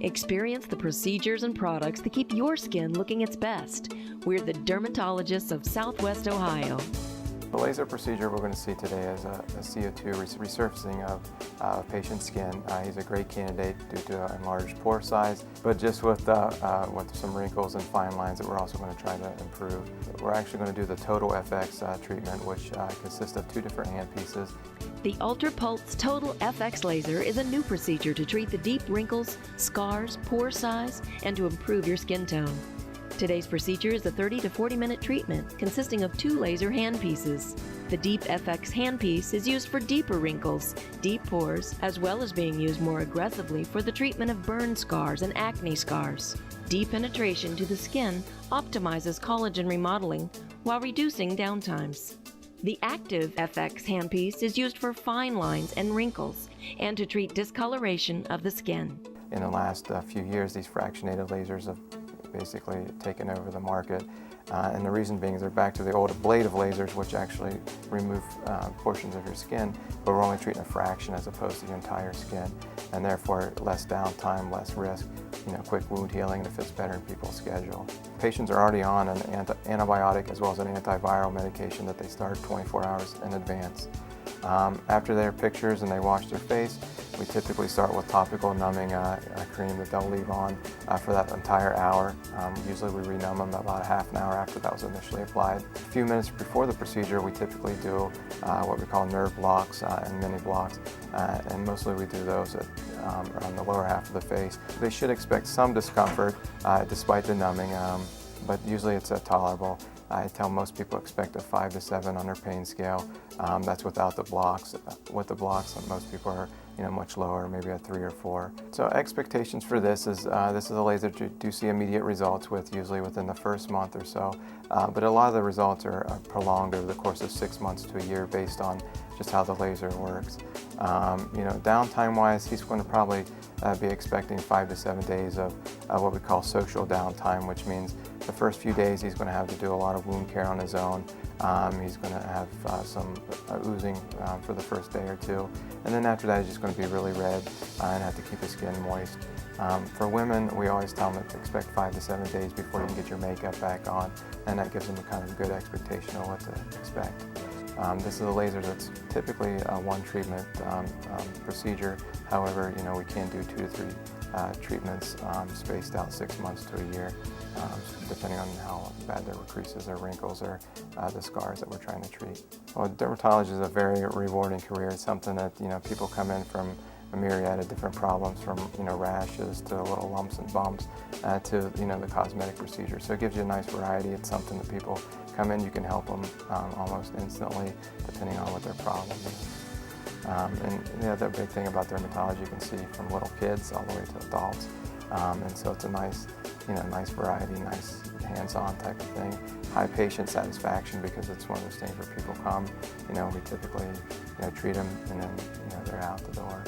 Experience the procedures and products that keep your skin looking its best. We're the dermatologists of Southwest Ohio. The laser procedure we're going to see today is a CO2 resurfacing of a patient's skin. He's a great candidate due to enlarged pore size, but just with some wrinkles and fine lines that we're also going to try to improve. We're actually going to do the Total FX treatment, which consists of 2 different handpieces. The UltraPulse Total FX laser is a new procedure to treat the deep wrinkles, scars, pore size, and to improve your skin tone. Today's procedure is a 30 to 40 minute treatment consisting of 2 laser handpieces. The Deep FX handpiece is used for deeper wrinkles, deep pores, as well as being used more aggressively for the treatment of burn scars and acne scars. Deep penetration to the skin optimizes collagen remodeling while reducing downtimes. The Active FX handpiece is used for fine lines and wrinkles and to treat discoloration of the skin. In the last few years, these fractionated lasers have basically taken over the market. And the reason being is they're back to the old ablative lasers, which actually remove portions of your skin, but we're only treating a fraction as opposed to the entire skin, and therefore less downtime, less risk, quick wound healing, and it fits better in people's schedule. Patients are already on an antibiotic as well as an antiviral medication that they start 24 hours in advance. After their pictures and they wash their face, we typically start with topical numbing cream that they'll leave on for that entire hour. Usually we renumb them about a half an hour after that was initially applied. A few minutes before the procedure, we typically do what we call nerve blocks and mini blocks, and mostly we do those around the lower half of the face. They should expect some discomfort despite the numbing, but usually it's tolerable. I tell most people expect a 5 to 7 on their pain scale. That's without the blocks. With the blocks, most people are much lower, maybe a 3 or 4. So expectations for this is a laser that you do see immediate results with, usually within the first month or so. But a lot of the results are prolonged over the course of 6 months to a year based on just how the laser works. Downtime-wise, he's going to probably be expecting 5 to 7 days of what we call social downtime, which means the first few days he's going to have to do a lot of wound care on his own. He's going to have some oozing for the first day or 2, and then after that he's just going to be really red and have to keep his skin moist. For women, we always tell them to expect 5 to 7 days before you can get your makeup back on, and that gives them a kind of good expectation of what to expect. This is a laser that's typically a one treatment procedure. However, we can do 2 to 3 treatments spaced out 6 months to a year, depending on how bad their creases or wrinkles or the scars that we're trying to treat. Well, dermatology is a very rewarding career. It's something that people come in from a myriad of different problems, from rashes to little lumps and bumps to the cosmetic procedure. So it gives you a nice variety. It's something that people come in, you can help them almost instantly, depending on what their problem is. And the big thing about dermatology, you can see from little kids all the way to adults, and so it's a nice, nice variety, nice hands-on type of thing. High patient satisfaction because it's one of those things where people come, we typically, treat them and then, they're out the door.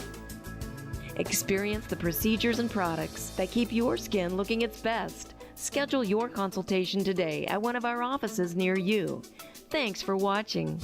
Experience the procedures and products that keep your skin looking its best. Schedule your consultation today at one of our offices near you. Thanks for watching.